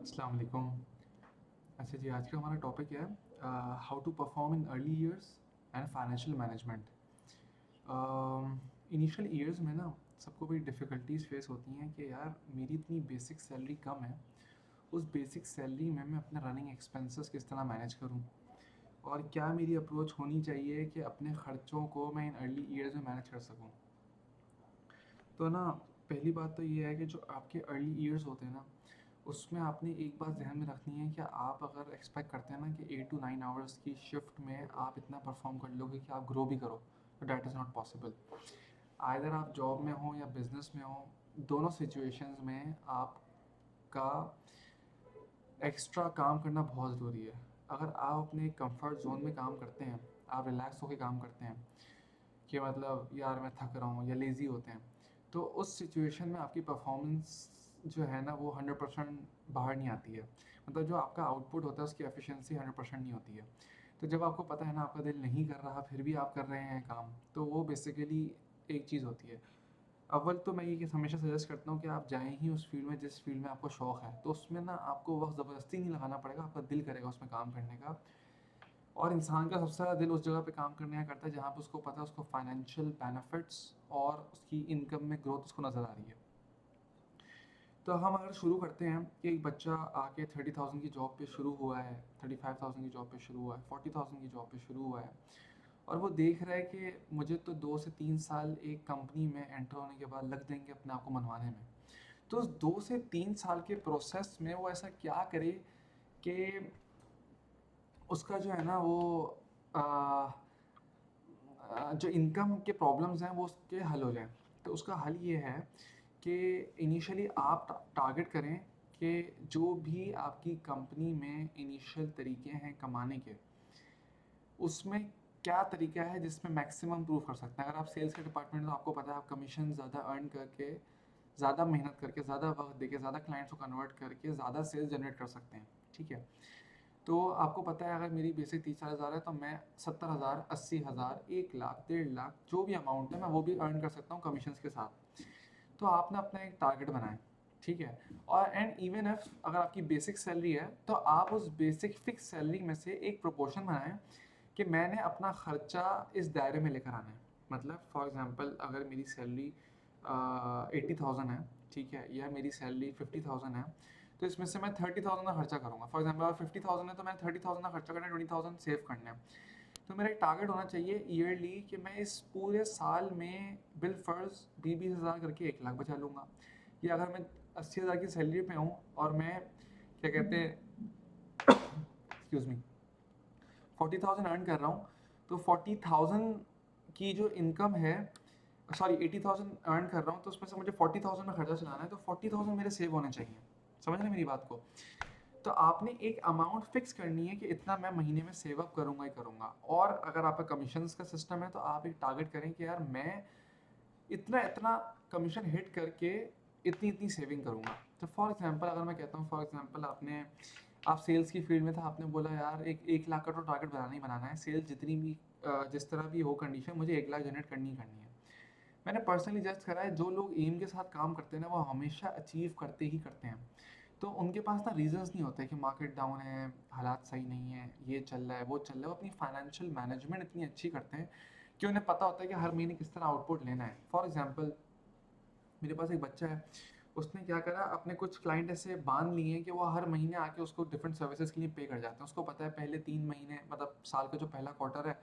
अस्सलाम वालेकुम। अच्छा जी, आज का हमारा टॉपिक है how to perform in early years and financial management. Initial years में ना सबको बड़ी डिफ़िकल्टीज फेस होती हैं कि यार मेरी इतनी बेसिक सैलरी कम है, उस बेसिक सैलरी में मैं अपने रनिंग एक्सपेंसेस किस तरह मैनेज करूं, और क्या मेरी अप्रोच होनी चाहिए कि अपने ख़र्चों को मैं इन अर्ली ईयर्स में मैनेज कर सकूं। तो ना पहली बात तो ये है कि जो आपके अर्ली ईयर्स होते हैं ना, उसमें आपने एक बात ज़हन में रखनी है कि आप अगर एक्सपेक्ट करते हैं ना कि 8 to 9 आवर्स की शिफ्ट में आप इतना परफॉर्म कर लोगे कि आप ग्रो भी करो, तो that is not possible. Either आप जॉब में हो या बिजनेस में हो, दोनों सिचुएशंस में आपका एक्स्ट्रा काम करना बहुत ज़रूरी है। अगर आप अपने कंफर्ट जोन में काम करते हैं, आप रिलैक्स होकर काम करते हैं कि मतलब यार मैं थक रहा हूँ या लेज़ी होते हैं, तो उस सिचुएशन में आपकी परफॉर्मेंस जो है ना वो 100% बाहर नहीं आती है। मतलब जो आपका आउटपुट होता है उसकी एफिशिएंसी 100% नहीं होती है। तो जब आपको पता है ना आपका दिल नहीं कर रहा फिर भी आप कर रहे हैं काम, तो वो बेसिकली एक चीज़ होती है। अव्वल तो मैं ये हमेशा सजेस्ट करता हूँ कि आप जाएँ ही उस फील्ड में जिस फील्ड में आपको शौक़ है, तो उसमें ना आपको वक्त ज़बरदस्ती नहीं लगाना पड़ेगा, आपका दिल करेगा उसमें काम करने का। और इंसान का सबसे ज़्यादा दिल उस जगह पे काम करने का करता है जहाँ पे उसको पता है उसको फाइनेंशियल बेनिफिट्स और उसकी इनकम में ग्रोथ उसको नज़र आ रही है। तो हम अगर शुरू करते हैं कि एक बच्चा आके 30,000 की जॉब पे शुरू हुआ है, 35,000 की जॉब पे शुरू हुआ है, 40,000 की जॉब पे शुरू हुआ है, और वो देख रहा है कि मुझे तो 2 से 3 साल एक कंपनी में एंटर होने के बाद लग देंगे अपने आप को मनवाने में। तो उस 2 से 3 साल के प्रोसेस में वो ऐसा क्या करे कि उसका जो है ना वो आ, जो इनकम के प्रॉब्लम्स हैं वो उसके हल हो जाएं। तो उसका हल ये है कि इनिशियली आप टारगेट करें कि जो भी आपकी कंपनी में इनिशियल तरीके हैं कमाने के, उसमें क्या तरीका है जिसमें मैक्सिमम प्रूव कर सकते हैं। अगर आप सेल्स के डिपार्टमेंट, तो आपको पता है आप कमीशन ज़्यादा अर्न करके, ज़्यादा मेहनत करके, ज़्यादा वक्त देके, ज़्यादा क्लाइंट्स को कन्वर्ट करके ज़्यादा सेल्स जनरेट कर सकते हैं। ठीक है, तो आपको पता है अगर मेरी बेसिक 30-40 हज़ार है तो मैं 70,000, 80,000, 1 लाख, 1.5 लाख जो भी अमाउंट है मैं वो भी अर्न कर सकता हूँ कमीशंस के साथ। तो आपने अपना एक टारगेट बनाए, ठीक है। और एंड इवन इफ अगर आपकी बेसिक सैलरी है तो आप उस बेसिक फिक्स सैलरी में से एक प्रोपोर्शन बनाएं कि मैंने अपना खर्चा इस दायरे में लेकर आना है। मतलब फॉर एग्जांपल अगर मेरी सैलरी 80,000 है, ठीक है, या मेरी सैलरी 50,000 है, तो इसमें से मैं 30,000 का खर्चा करूँगा। फॉर एग्जांपल अगर 50,000 है तो मैं 30,000 का खर्चा करना है, 20,000 सेव करना है। तो मेरा एक टारगेट होना चाहिए ईयरली कि मैं इस पूरे साल में बिल फर्ज 20-20 हज़ार करके 1 लाख बचा लूँगा। या अगर मैं 80,000 की सैलरी पे हूँ और मैं क्या कहते हैं एक्सक्यूज़ मी 40,000 अर्न कर रहा हूँ, तो 40,000 की जो इनकम है, सॉरी 80,000 अर्न कर रहा हूँ, तो उसमें से मुझे 40,000 में खर्चा चलाना है, तो 40,000 मेरे सेव होने चाहिए। समझ रहे हैं मेरी बात को? तो आपने एक अमाउंट फिक्स करनी है कि इतना मैं महीने में सेव अप करूँगा ही करूँगा। और अगर आपका कमीशंस का सिस्टम है तो आप एक टारगेट करें कि यार मैं इतना इतना कमीशन हिट करके इतनी इतनी सेविंग करूँगा। तो फॉर एग्जांपल अगर मैं कहता हूँ, फॉर एग्जांपल आप सेल्स की फील्ड में था, आपने बोला यार एक 1 लाख का तो टारगेट बनाना ही बनाना है, सेल्स जितनी भी जिस तरह भी हो कंडीशन, मुझे 1 लाख जनरेट करनी ही करनी है। मैंने पर्सनली जज करा है जो लोग एम के साथ काम करते हैं ना वो हमेशा अचीव करते ही करते हैं। तो उनके पास ना रीजंस नहीं होते कि मार्केट डाउन है, हालात सही नहीं है, ये चल रहा है, वो चल रहा है। वो अपनी फाइनेंशियल मैनेजमेंट इतनी अच्छी करते हैं कि उन्हें पता होता है कि हर महीने किस तरह आउटपुट लेना है। फॉर एग्जांपल मेरे पास एक बच्चा है, उसने क्या करा, अपने कुछ क्लाइंट ऐसे बांध लिए हैं कि वो हर महीने आके उसको डिफरेंट सर्विसेज के लिए पे कर जाते हैं। उसको पता है पहले 3 महीने मतलब साल का जो पहला क्वार्टर है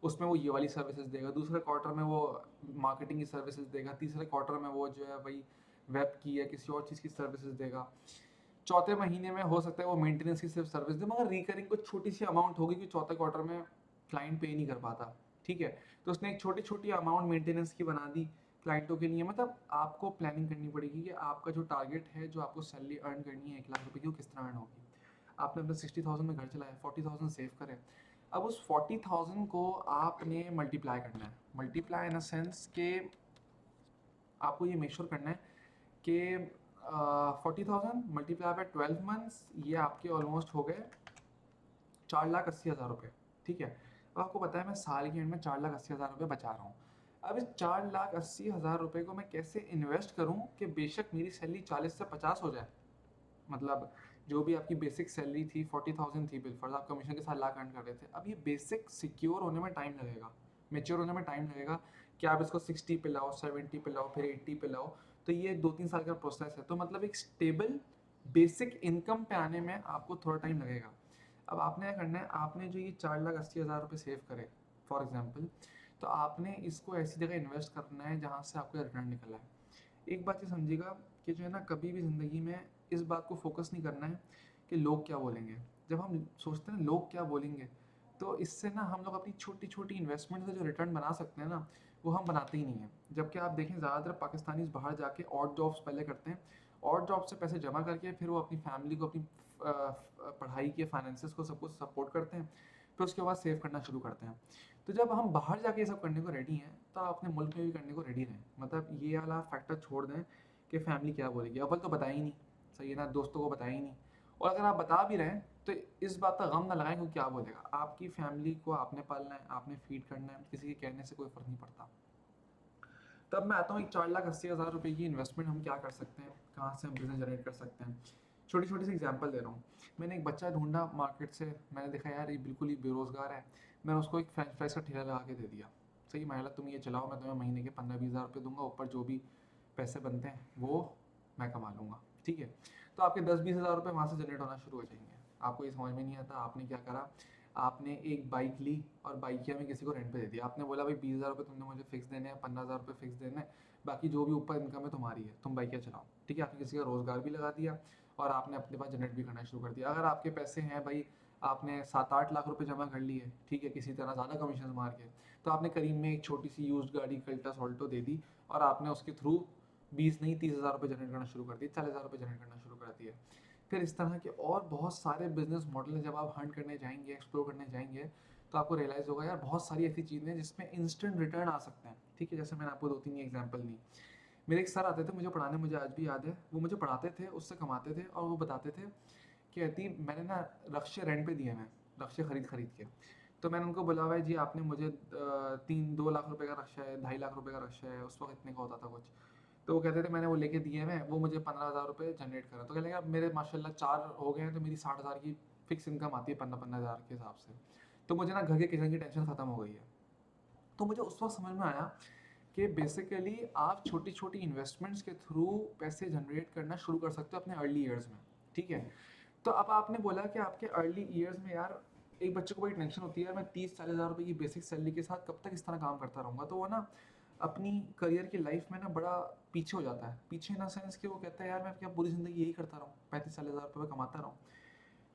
उसमें वो ये वाली सर्विसेज देगा, दूसरे क्वार्टर में वो मार्केटिंग की सर्विसेज देगा, तीसरे क्वार्टर में वो जो है वही वेब की या किसी और चीज़ की सर्विसेज देगा, चौथे महीने में हो सकता है वो मेंटेनेंस की सिर्फ सर्विस दे, मगर रिकरिंग कुछ छोटी सी अमाउंट होगी कि चौथे क्वार्टर में क्लाइंट पे नहीं कर पाता। ठीक है, तो उसने एक छोटी छोटी अमाउंट मेंटेनेंस की बना दी क्लाइंटों के लिए। मतलब आपको प्लानिंग करनी पड़ेगी कि आपका जो टारगेट है, जो आपको सैलरी अर्न करनी है 1 लाख रुपए की, वो किस तरह अर्न होगी। आपने अपना 60,000 में घर चलाया, 40,000 सेव करें। अब उस 40,000 को आपने मल्टीप्लाई करना है। मल्टीप्लाई इन अ सेंस के आपको ये मेक श्योर करना है कि 40,000 मल्टीप्लाई बाय 12 मंथ्स, ये आपके ऑलमोस्ट हो गए 4,80,000 रुपये। ठीक है, अब आपको पता है मैं साल के एंड में 4,80,000 रुपये बचा रहा हूँ। अब इस 4,80,000 रुपये को मैं कैसे इन्वेस्ट करूँ कि बेशक मेरी सैलरी 40 से 50 हो जाए, मतलब जो भी आपकी बेसिक सैलरी थी 40,000 थी, बिलफर्ज आप कमीशन के साथ लाख अर्न कर रहे थे, अब ये बेसिक सिक्योर होने में टाइम लगेगा, मेच्योर होने में टाइम लगेगा कि आप इसको 60 पे लाओ, 70 पे लाओ, फिर 80 पे लाओ, तो ये 2-3 साल का प्रोसेस है। तो मतलब एक स्टेबल बेसिक इनकम पे आने में आपको थोड़ा टाइम लगेगा। अब आपने क्या करना है, आपने जो ये 4,80,000 रुपये सेव करे फॉर एग्जाम्पल, तो आपने इसको ऐसी जगह इन्वेस्ट करना है जहाँ से आपका रिटर्न निकला है। एक बात ये समझिएगा कि जो है ना, कभी भी ज़िंदगी में इस बात को फोकस नहीं करना है कि लोग क्या बोलेंगे। जब हम सोचते हैं लोग क्या बोलेंगे, तो इससे ना हम लोग अपनी छोटी छोटी इन्वेस्टमेंट से जो रिटर्न बना सकते हैं ना, वो हम बनाते ही नहीं हैं। जबकि आप देखें ज़्यादातर पाकिस्तानीज बाहर जाके ऑड जॉब्स पहले करते हैं, ऑड जॉब से पैसे जमा करके फिर वो अपनी फैमिली को, अपनी पढ़ाई के फाइनेंसिस को, सबको सपोर्ट करते हैं, फिर उसके बाद सेव करना शुरू करते हैं। तो जब हम बाहर जाके ये सब करने को रेडी हैं, तो आप अपने मुल्क में भी करने को रेडी रहें। मतलब ये वाला फैक्टर छोड़ दें कि फैमिली क्या बोलेगी, अव्वल तो बताया ही नहीं, सही है ना, दोस्तों को बताया ही नहीं, और अगर आप बता भी रहे हैं तो इस बात का गम ना लगाएं कि क्या बोलेगा। आपकी फैमिली को आपने पालना है, आपने फीड करना है, किसी के कहने से कोई फ़र्क नहीं पड़ता। तब मैं आता हूँ एक 4,80,000 रुपये की इन्वेस्टमेंट हम क्या कर सकते हैं, कहाँ से हम बिजनेस जनरेट कर सकते हैं। छोटी छोटी सी एग्जांपल दे रहा हूँ। मैंने एक बच्चा ढूंढा मार्केट से, मैंने देखा यार ये बिल्कुल ही बेरोज़गार है, मैंने उसको एक फ्रेंच फ्राइज का ठेला लगा के दे दिया। सही महिला, तुम ये चलाओ, मैं तुम्हें महीने के 15-20 हज़ार रुपये दूंगा, ऊपर जो भी पैसे बनते हैं वो मैं कमा लूँगा, ठीक है। तो आपके 10-20 हज़ार रुपये वहाँ से जनरेट होना शुरू हो जाएंगे। आपको ये समझ में नहीं आता आपने क्या करा, आपने एक बाइक ली और बाइकिया में किसी को रेंट पे दे दिया। आपने बोला भाई 20 हज़ार रुपये तुमने मुझे फिक्स देने हैं, 15 हज़ार रुपये फिक्स देने हैं, बाकी जो भी ऊपर इनकम है तुम्हारी है, तुम बाइकिया चलाओ, ठीक है। आपने किसी का रोज़गार भी लगा दिया और आपने अपने पास जनरेट भी करना शुरू कर दिया। अगर आपके पैसे हैं भाई, आपने 7-8 लाख रुपए जमा कर लिए, ठीक है, किसी तरह ज़्यादा कमीशन मार के, तो आपने करीब में एक छोटी सी यूज्ड गाड़ी कल्टस ऑल्टो दे दी और आपने उसके थ्रू 20 नहीं 30 हज़ार रुपये जनरेट करना शुरू कर दिए, 40 हज़ार रुपये जनरेट करना शुरू कर दिए। फिर इस तरह के और बहुत सारे बिजनेस मॉडल हैं। जब आप हंट करने जाएंगे, एक्सप्लोर करने जाएंगे, तो आपको रियलाइज़ होगा यार बहुत सारी ऐसी चीज़ें हैं जिसमें इंस्टेंट रिटर्न आ सकते हैं, ठीक है। जैसे मैंने आपको 2-3 एग्जांपल दी। मेरे एक सर आते थे मुझे पढ़ाने, मुझे आज भी याद है, वो मुझे पढ़ाते थे, उससे कमाते थे, और वो बताते थे कि अतीब मैंने ना रक्शे रेंट पे दिए हैं, रक्शे खरीद खरीद के। तो मैंने उनको बोला भाई जी आपने मुझे 2 लाख रुपए का रक्शा है, 2.5 लाख रुपए का रक्शा है, उस वक्त इतने का होता था कुछ। तो वो कहते थे मैंने वो लेके दिए हैं, वो मुझे 15 हज़ार रुपये जनरेट करा। तो कहने लगा मेरे माशाल्लाह 4 हो गए हैं, तो मेरी 60 हज़ार की फिक्स इनकम आती है 15-15 हज़ार के हिसाब से। तो मुझे ना घर के किचन की टेंशन ख़त्म हो गई है। तो मुझे उस वक्त समझ में आया कि बेसिकली आप छोटी छोटी इन्वेस्टमेंट्स के थ्रू पैसे जनरेट करना शुरू कर सकते हो अपने अर्ली ईयर्स में, ठीक है। तो अब आपने बोला कि आपके अर्ली ईयर्स में यार एक बच्चे को बड़ी टेंशन होती है यार, मैं 30-40 हज़ार रुपये की बेसिक सैलरी के साथ कब तक इस तरह काम करता रहूँगा। तो वो ना अपनी करियर की लाइफ में ना बड़ा पीछे हो जाता है, पीछे इन सेंस कि वो कहता है यार मैं क्या पूरी ज़िंदगी यही करता रहूँ, 35-40 हज़ार रुपये कमाता रहूँ।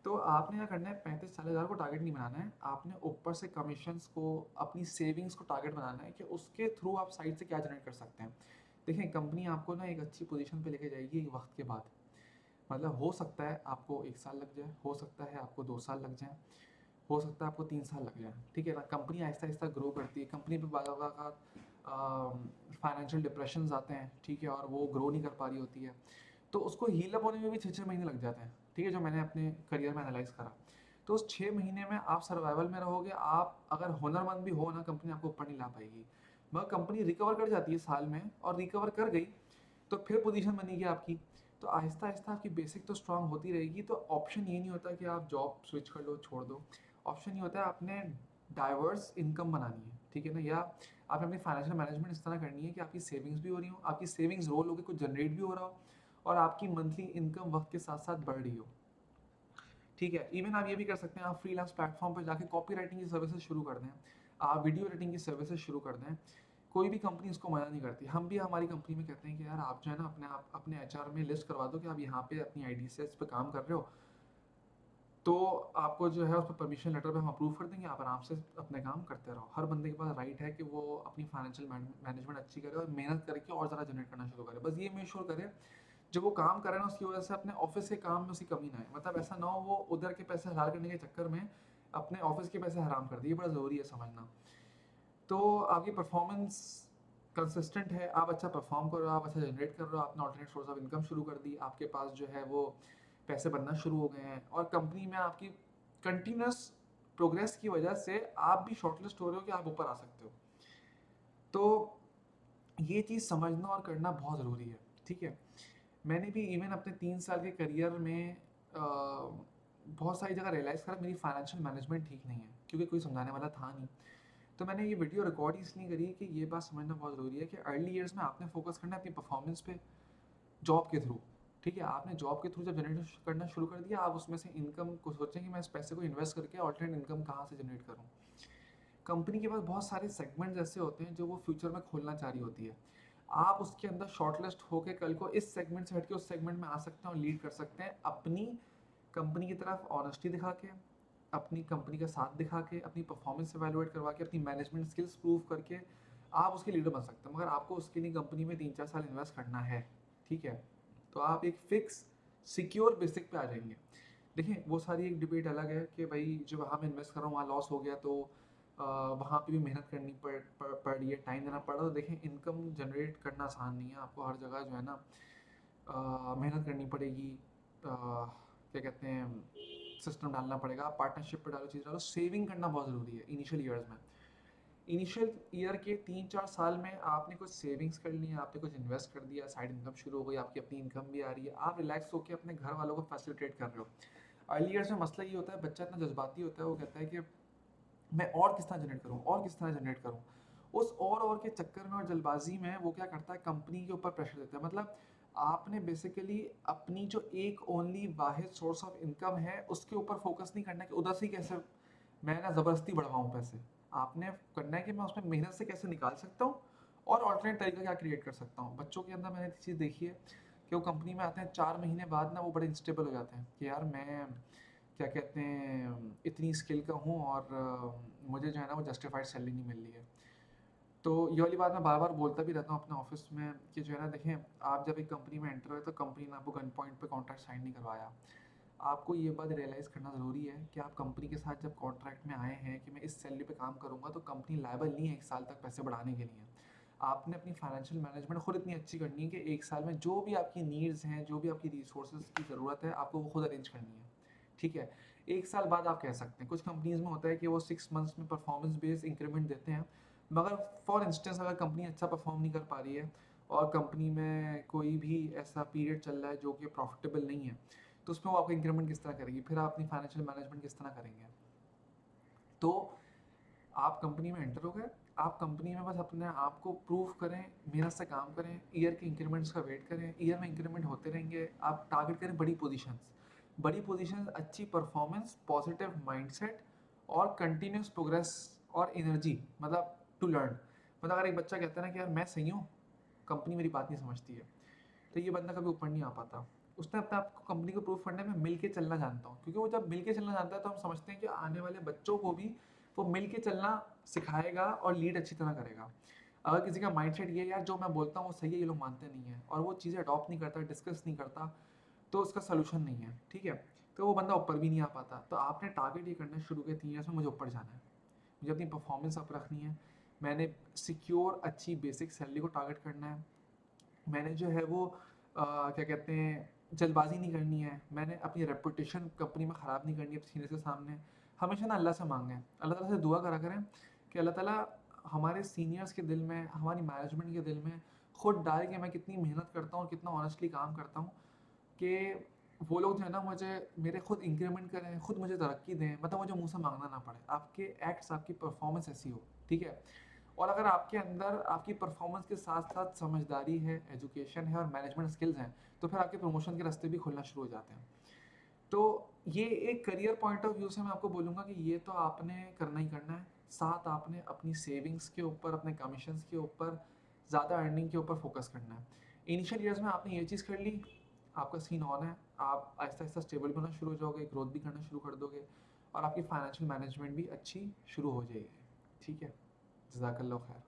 तो आपने क्या करना है, 35-40 हज़ार को टारगेट नहीं बनाना है, आपने ऊपर से कमीशंस को, अपनी सेविंग्स को टारगेट बनाना है कि उसके थ्रू आप साइड से क्या जनरेट कर सकते हैं। देखिए कंपनी आपको ना एक अच्छी पोजीशन पे लेके जाएगी एक वक्त के बाद। मतलब हो सकता है आपको 1 साल लग जाए, हो सकता है आपको 2 साल लग जाए, हो सकता है आपको 3 साल लग जाए, ठीक है ना। कंपनी आहिस्ता आहिस्ता ग्रो करती है, कंपनी पे बाद फाइनेंशियल डिप्रेशन आते हैं, ठीक है, और वो ग्रो नहीं कर पा रही होती है, तो उसको हील अप होने में भी 6-6 महीने लग जाते हैं, ठीक है, जो मैंने अपने करियर में एनालाइज करा। तो उस 6 महीने में आप सर्वाइवल में रहोगे। आप अगर हुनरमंद भी हो ना, कंपनी आपको ऊपर नहीं ला पाएगी। मगर कंपनी रिकवर कर जाती है साल में, और रिकवर कर गई तो फिर पोजीशन बनेगी आपकी। तो आहिस्ता आहिस्ता आपकी बेसिक तो स्ट्रांग होती रहेगी। तो ऑप्शन ये नहीं होता कि आप जॉब स्विच कर लो, छोड़ दो। ऑप्शन ये होता है आपने डाइवर्स इनकम बनानी है, ठीक है ना, या आपने अपनी फाइनेंशियल मैनेजमेंट इस तरह करनी है कि आपकी सेविंग्स भी हो रही हो, आपकी सेविंग्स रोल होकर कुछ जनरेट भी हो रहा हो, और आपकी मंथली इनकम वक्त के साथ साथ बढ़ रही हो, ठीक है। इवन आप ये भी कर सकते हैं, आप फ्रीलांस प्लेटफॉर्म पर जाके कॉपी राइटिंग की सर्विसेज शुरू कर दें, आप वीडियो एडिटिंग की सर्विसेज शुरू कर दें। कोई भी कंपनी इसको मना नहीं करती। हम भी हमारी कंपनी में कहते हैं कि यार आप जो है ना अपने एचआर में लिस्ट करवा दो कि आप यहाँ पे अपनी आईडी से इस पे काम कर रहे हो, तो आपको जो है उस पर परमिशन लेटर पे हम अप्रूव कर देंगे, आप आराम से अपने काम करते रहो। हर बंदे के पास राइट है कि वो अपनी फाइनेंशियल मैनेजमेंट अच्छी करे और मेहनत करके और ज़्यादा जनरेट करना शुरू करे। बस ये मेक श्योर करे जो वो काम करे ना, उसकी वजह से अपने ऑफिस के काम में उसकी कमी ना आए। मतलब ऐसा ना हो वो उधर के पैसे हलाल करने के चक्कर में अपने ऑफिस के पैसे हराम कर दिए। बड़ा ज़रूरी है समझना। तो आपकी परफॉर्मेंस कंसिस्टेंट है, आप अच्छा परफॉर्म कर रहे हो, आप अच्छा जनरेट कर रहे हो, आपने ऑल्टरनेट सोर्स ऑफ इनकम शुरू कर दी, आपके पास जो है वो पैसे बनना शुरू हो गए हैं, और कंपनी में आपकी कंटिन्यूस प्रोग्रेस की वजह से आप भी शॉर्टलिस्ट हो रहे हो कि आप ऊपर आ सकते हो। तो ये चीज़ समझना और करना बहुत ज़रूरी है, ठीक है। मैंने भी इवन अपने 3 साल के करियर में बहुत सारी जगह रियलाइज़ करा मेरी फाइनेंशियल मैनेजमेंट ठीक नहीं है, क्योंकि कोई समझाने वाला था नहीं। तो मैंने ये वीडियो रिकॉर्ड इसलिए करी कि ये बात समझना बहुत ज़रूरी है कि अर्ली ईयर्स में आपने फोकस करना है अपनी परफॉर्मेंस पे, जॉब के थ्रू। ठीक है, आपने जॉब के थ्रू जब जनरेट करना शुरू कर दिया, आप उसमें से इनकम को सोचें कि मैं इस पैसे को इन्वेस्ट करके ऑल्टरनेट इनकम कहाँ से जनरेट करूँ। कंपनी के पास बहुत सारे सेगमेंट्स ऐसे होते हैं जो वो फ्यूचर में खोलना चाह रही होती है। आप उसके अंदर शॉर्टलिस्ट होकर कल को इस सेगमेंट से हट के उस सेगमेंट में आ सकते हैं और लीड कर सकते हैं, अपनी कंपनी की तरफ ऑनेस्टी दिखा के, अपनी कंपनी का साथ दिखा के, अपनी परफॉर्मेंस एवेलुएट करवा के, अपनी मैनेजमेंट स्किल्स प्रूव करके आप उसके लीडर बन सकते हैं। मगर आपको उसके लिए कंपनी में 3-4 साल इन्वेस्ट करना है। ठीक है, तो आप एक फिक्स सिक्योर बेसिक पे आ जाएंगे। देखिए, वो सारी एक डिबेट अलग है कि भाई जो वहाँ मैं इन्वेस्ट कर रहा हूँ वहाँ लॉस हो गया तो वहाँ पे भी मेहनत करनी पड़ रही है, टाइम देना पड़ रहा है। तो देखें, इनकम जनरेट करना आसान नहीं है, आपको हर जगह जो है ना मेहनत करनी पड़ेगी। क्या कहते हैं, सिस्टम डालना पड़ेगा, आप पार्टनरशिप पर डालो, चीज़ डालो, सेविंग करना बहुत ज़रूरी है इनिशियल ईयर्स में। इनिशियल ईयर के 3-4 साल में आपने कुछ सेविंग्स कर ली है, आपने कुछ इन्वेस्ट कर दिया, साइड इनकम शुरू हो गई, आपकी अपनी इनकम भी आ रही है, आप रिलैक्स होकर अपने घर वालों को फैसिलिटेट कर रहे हो। अर्ली ईयर्स में मसला ये होता है, बच्चा इतना जज्बाती होता है, वो कहता है कि मैं और किस तरह जनरेट करूँ, और किस तरह जनरेट करूँ। उस और के चक्कर में और जल्दबाजी में वो क्या करता है, कंपनी के ऊपर प्रेशर देता है। मतलब आपने बेसिकली अपनी जो एक only Wahid source of income है उसके ऊपर फोकस नहीं करना कि उधर से कैसे मैं ना ज़बरदस्ती बढ़वाऊँ पैसे। आपने करना है कि मैं उसमें मेहनत से कैसे निकाल सकता हूँ और ऑल्टरनेट तरीका क्या क्रिएट कर सकता हूँ। बच्चों के अंदर मैंने चीज़ देखी है कि वो कंपनी में आते हैं, 4 महीने बाद ना वो बड़े इंस्टेबल हो जाते हैं कि यार मैं क्या कहते हैं इतनी स्किल का हूँ और मुझे जो है ना वो जस्टिफाइड सैलरी नहीं मिल रही है। तो ये वाली बात मैं बार बार बोलता भी रहता हूँ अपने ऑफिस में कि जो है ना, देखें, आप जब एक कंपनी में एंटर हुए तो कंपनी ने आपको गन पॉइंट पे कॉन्ट्रैक्ट साइन नहीं करवाया। आपको ये बात रियलाइज़ करना ज़रूरी है कि आप कंपनी के साथ जब कॉन्ट्रैक्ट में आए हैं कि मैं इस सैलरी पे काम करूँगा, तो कंपनी लायबल नहीं है 1 साल तक पैसे बढ़ाने के लिए। आपने अपनी फाइनेंशियल मैनेजमेंट खुद इतनी अच्छी करनी है कि 1 साल में जो भी आपकी नीड्स हैं, जो भी आपकी रिसोर्सेज की ज़रूरत है, आपको वो खुद अरेंज करनी है। ठीक है, 1 साल बाद आप कह सकते हैं। कुछ कंपनीज में होता है कि वो 6 मंथ्स में परफॉर्मेंस बेस्ड इंक्रीमेंट देते हैं, मगर फॉर इंस्टेंस अगर कंपनी अच्छा परफॉर्म नहीं कर पा रही है और कंपनी में कोई भी ऐसा पीरियड चल रहा है जो कि प्रॉफिटेबल नहीं है, तो उसमें वो आपका इंक्रीमेंट किस तरह करेगी, फिर आप अपनी फाइनेंशियल मैनेजमेंट किस तरह करेंगे। तो आप कंपनी में एंटर हो गए, आप कंपनी में बस अपने आप को प्रूव करें, मेहनत से काम करें, ईयर के इंक्रीमेंट्स का वेट करें, ईयर में इंक्रीमेंट होते रहेंगे। आप टारगेट करें बड़ी पोजीशंस, अच्छी परफॉर्मेंस, पॉजिटिव माइंडसेट और कंटिन्यूस प्रोग्रेस और एनर्जी, मतलब टू लर्न। मतलब अगर एक बच्चा कहता है ना कि यार मैं सही हूँ, कंपनी मेरी बात नहीं समझती है, तो ये बंदा कभी ऊपर नहीं आ पाता। उसने अपने आप को कंपनी को प्रूव करने में मिल के चलना जानता हूँ, क्योंकि वो जब मिल के चलना जानता है तो हम समझते हैं कि आने वाले बच्चों को भी वो मिल के चलना सिखाएगा और लीड अच्छी तरह करेगा। अगर किसी का माइंडसेट ये है यार जो मैं बोलता हूँ वो सही है, ये लोग मानते नहीं है और वो चीज़ें अडॉप्ट नहीं करता, डिस्कस नहीं करता, तो उसका सोल्यूशन नहीं है। ठीक है, तो वो बंदा ऊपर भी नहीं आ पाता। तो आपने टारगेट ये करना शुरू किया 3 ईयर्स में, मुझे ऊपर जाना है, मुझे अपनी परफॉर्मेंस अप रखनी है, मैंने सिक्योर अच्छी बेसिक सैलरी को टारगेट करना है, मैंने जो है वो क्या कहते हैं जल्दबाजी नहीं करनी है, मैंने अपनी रेपुटेशन कंपनी में ख़राब नहीं करनी है सीनियर के सामने। हमेशा ना अल्लाह से मांगें, अल्लाह ताला से दुआ करा करें कि अल्लाह ताला हमारे सीनियर्स के दिल में, हमारी मैनेजमेंट के दिल में खुद डाले कि मैं कितनी मेहनत करता हूँ और कितना ऑनेस्टली काम करता हूँ, कि वो लोग जो है ना मुझे मेरे खुद इंक्रीमेंट करें, खुद मुझे तरक्की दें, मतलब मुझे मुँह से मांगना ना पड़े। आपके एक्ट्स, आपकी परफॉर्मेंस ऐसी हो। ठीक है, और अगर आपके अंदर आपकी परफॉर्मेंस के साथ साथ समझदारी है, एजुकेशन है और मैनेजमेंट स्किल्स हैं, तो फिर आपके प्रमोशन के रास्ते भी खुलना शुरू हो जाते हैं। तो ये एक करियर पॉइंट ऑफ व्यू से मैं आपको बोलूँगा कि ये तो आपने करना ही करना है। साथ आपने अपनी सेविंग्स के ऊपर, अपने कमीशंस के ऊपर, ज़्यादा अर्निंग के ऊपर फोकस करना है। इनिशियल ईयर्स में आपने ये चीज़ कर ली, आपका सीन ऑन है, आप आहिस्ता आहिस्ता स्टेबल भी होना शुरू हो जाओगे, ग्रोथ भी करना शुरू कर दोगे और आपकी फाइनेंशियल मैनेजमेंट भी अच्छी शुरू हो जाएगी। ठीक है, जज़ाकल्लाह खैर।